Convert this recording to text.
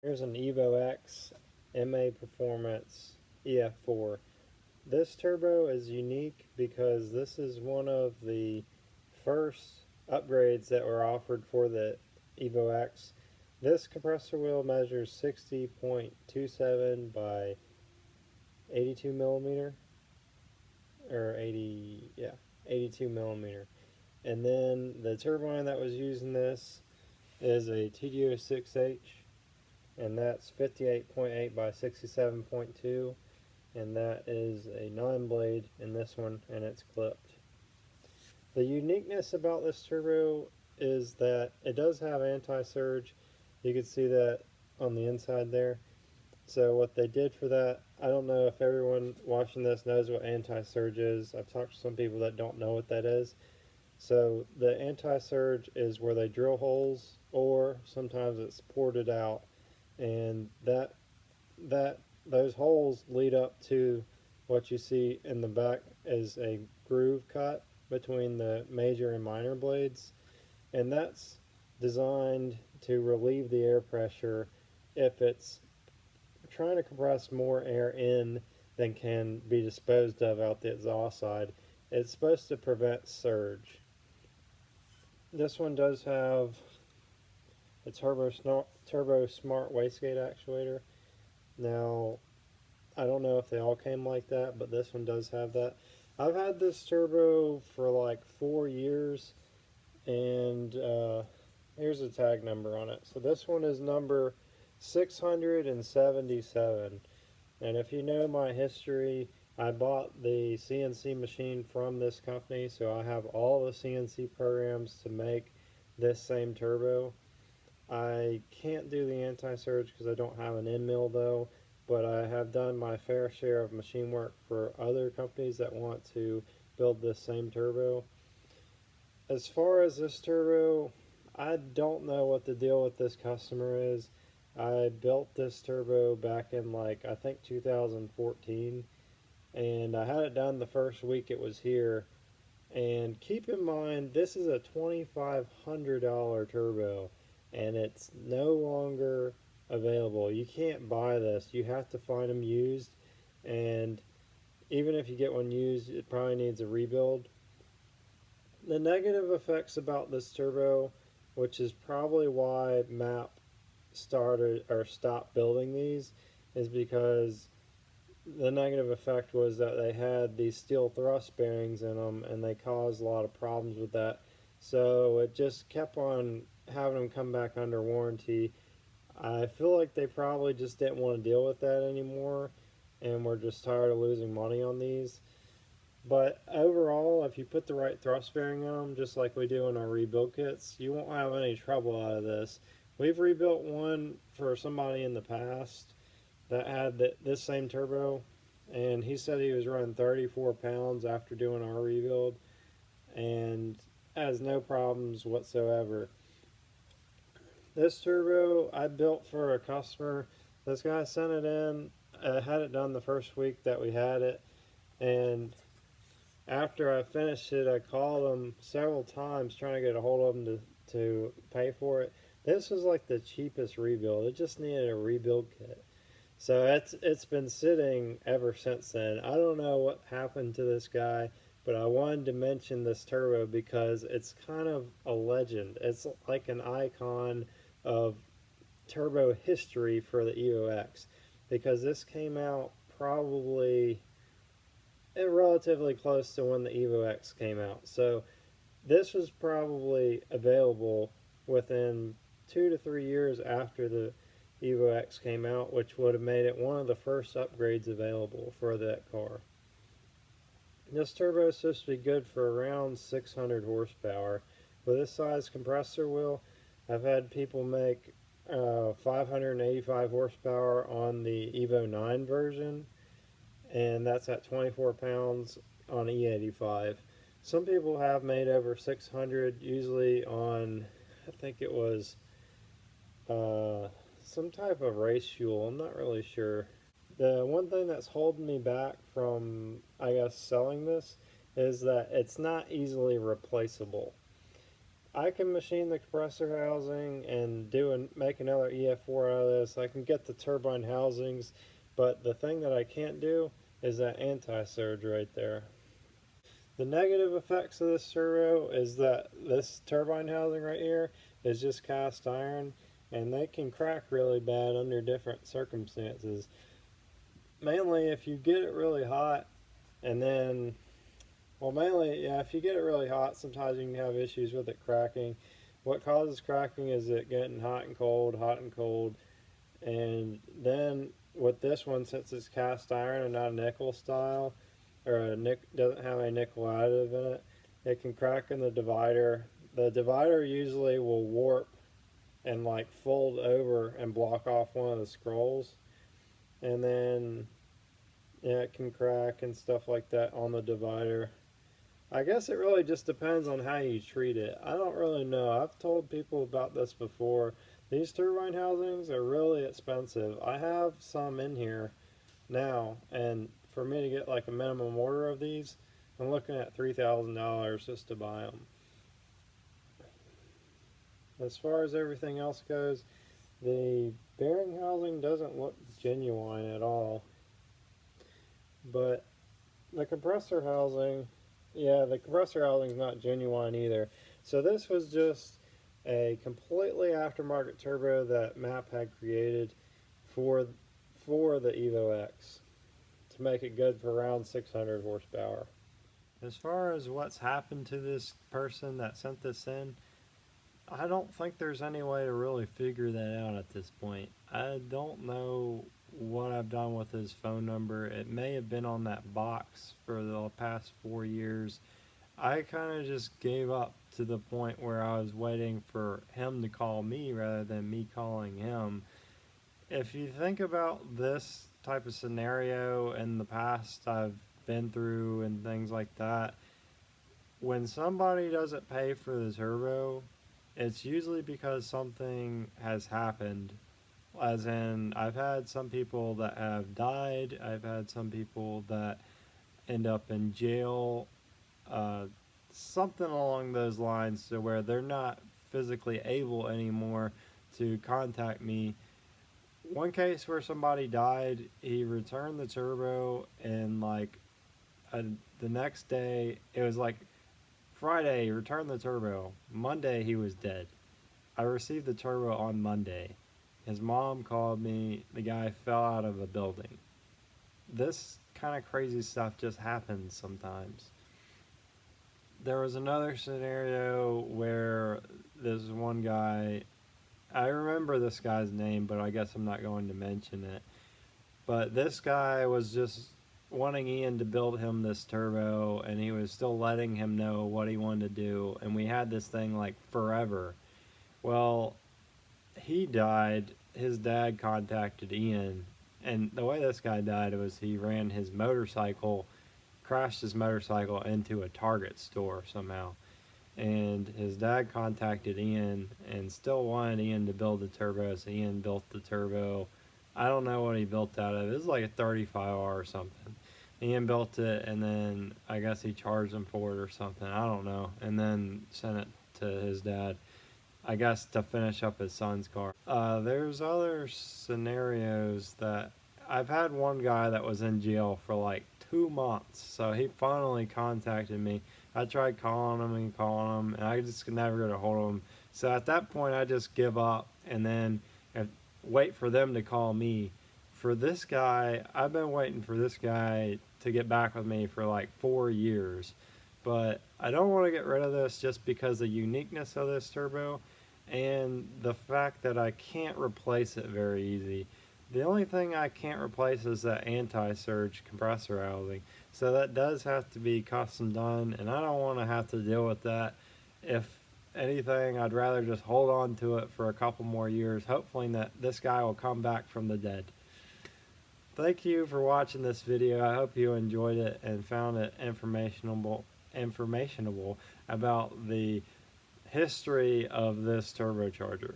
Here's an Evo X MA Performance EF4. This turbo is unique because this is one of the first upgrades that were offered for the Evo X. This compressor wheel measures 60.27 by 82 millimeter, or 82 millimeter. And then the turbine that was using this is a TD06H, and that's 58.8 by 67.2, and that is a 9 blade in this one, and it's clipped. The uniqueness about this turbo is that it does have anti-surge. You can see that on the inside there. So what they did for that, I don't know if everyone watching this knows what anti-surge is. I've talked to some people that don't know what that is. So the anti-surge is where they drill holes, or sometimes it's ported out, and those holes lead up to what you see in the back as a groove cut between the major and minor blades, and that's designed to relieve the air pressure if it's trying to compress more air in than can be disposed of out the exhaust side. It's supposed to prevent surge. This one does have a turbo smart wastegate actuator. Now, I don't know if they all came like that, but this one does have that. I've had this turbo for like 4 years, and here's a tag number on it. So this one is number 677. And if you know my history, I bought the CNC machine from this company, so I have all the CNC programs to make this same turbo. I can't do the anti-surge because I don't have an end mill though, but I have done my fair share of machine work for other companies that want to build this same turbo. As far as this turbo, I don't know what the deal with this customer is. I built this turbo back in I think 2014, and I had it done the first week it was here. And keep in mind, this is a $2,500 turbo, and it's no longer available. You can't buy this. You have to find them used, and even if you get one used, it probably needs a rebuild. The negative effects about this turbo, which is probably why MAP started or stopped building these, is because the negative effect was that they had these steel thrust bearings in them, and they caused a lot of problems with that. So it just kept on having them come back under warranty. I feel like they probably just didn't want to deal with that anymore, and we're just tired of losing money on these. But overall, if you put the right thrust bearing on them, just like we do in our rebuild kits, you won't have any trouble out of this. We've rebuilt one for somebody in the past that had this same turbo, and he said he was running 34 pounds after doing our rebuild, and has no problems whatsoever. This turbo I built for a customer. This guy sent it in. I had it done the first week that we had it, and after I finished it, I called him several times trying to get a hold of him to pay for it. This was like the cheapest rebuild. It just needed a rebuild kit. So it's been sitting ever since then. I don't know what happened to this guy, but I wanted to mention this turbo because it's kind of a legend. It's like an icon of turbo history for the Evo X, because this came out probably relatively close to when the Evo X came out. So this was probably available within 2 to 3 years after the Evo X came out, which would have made it one of the first upgrades available for that car. This turbo is supposed to be good for around 600 horsepower. With this size compressor wheel, I've had people make 585 horsepower on the Evo 9 version, and that's at 24 pounds on E85. Some people have made over 600, usually on, I think it was some type of race fuel. I'm not really sure. The one thing that's holding me back from, I guess, selling this is that it's not easily replaceable. I can machine the compressor housing and make another EF4 out of this. I can get the turbine housings, but the thing that I can't do is that anti-surge right there. The negative effects of this turbo is that this turbine housing right here is just cast iron, and they can crack really bad under different circumstances. Mainly if you get it really hot, and then, well, mainly, yeah, if you get it really hot, sometimes you can have issues with it cracking. What causes cracking is it getting hot and cold, and then with this one, since it's cast iron and not a nickel style, or doesn't have a nickel additive in it, it can crack in the divider. The divider usually will warp and like fold over and block off one of the scrolls, and then yeah, it can crack and stuff like that on the divider. I guess it really just depends on how you treat it. I don't really know. I've told people about this before. These turbine housings are really expensive. I have some in here now, and for me to get like a minimum order of these, I'm looking at $3,000 just to buy them. As far as everything else goes, the bearing housing doesn't look genuine at all, but the compressor housing, yeah, the compressor housing is not genuine either. So this was just a completely aftermarket turbo that MAP had created for the Evo X to make it good for around 600 horsepower. As far as what's happened to this person that sent this in, I don't think there's any way to really figure that out at this point. I don't know what I've done with his phone number. It may have been on that box for the past 4 years. I kind of just gave up to the point where I was waiting for him to call me rather than me calling him. If you think about this type of scenario in the past I've been through and things like that, when somebody doesn't pay for the turbo, it's usually because something has happened. As in, I've had some people that have died, I've had some people that end up in jail, something along those lines, to where they're not physically able anymore to contact me. One case where somebody died, he returned the turbo, and like the next day, it was like Friday, he returned the turbo. Monday, he was dead. I received the turbo on Monday. His mom called me. The guy fell out of a building. This kind of crazy stuff just happens sometimes. There was another scenario where this one guy, I remember this guy's name, but I guess I'm not going to mention it. But this guy was just wanting Ian to build him this turbo, and he was still letting him know what he wanted to do, and we had this thing like forever. Well, he died. His dad contacted Ian, and the way this guy died was he ran his motorcycle, crashed his motorcycle into a Target store somehow, and his dad contacted Ian and still wanted Ian to build the turbo, so Ian built the turbo. I don't know what he built out of it. It was like a 35R or something. Ian built it, and then I guess he charged him for it or something. I don't know. And then sent it to his dad, I guess, to finish up his son's car. There's other scenarios that I've had one guy that was in jail for like 2 months. So he finally contacted me. I tried calling him, and I just could never get a hold of him. So at that point, I just give up, and then wait for them to call me. For this guy, I've been waiting for this guy to get back with me for like 4 years. But I don't want to get rid of this just because of the uniqueness of this turbo and the fact that I can't replace it very easy. The only thing I can't replace is that anti-surge compressor housing. So that does have to be custom done, and I don't want to have to deal with that. If anything, I'd rather just hold on to it for a couple more years, hoping that this guy will come back from the dead. Thank you for watching this video. I hope you enjoyed it and found it informational about the history of this turbocharger.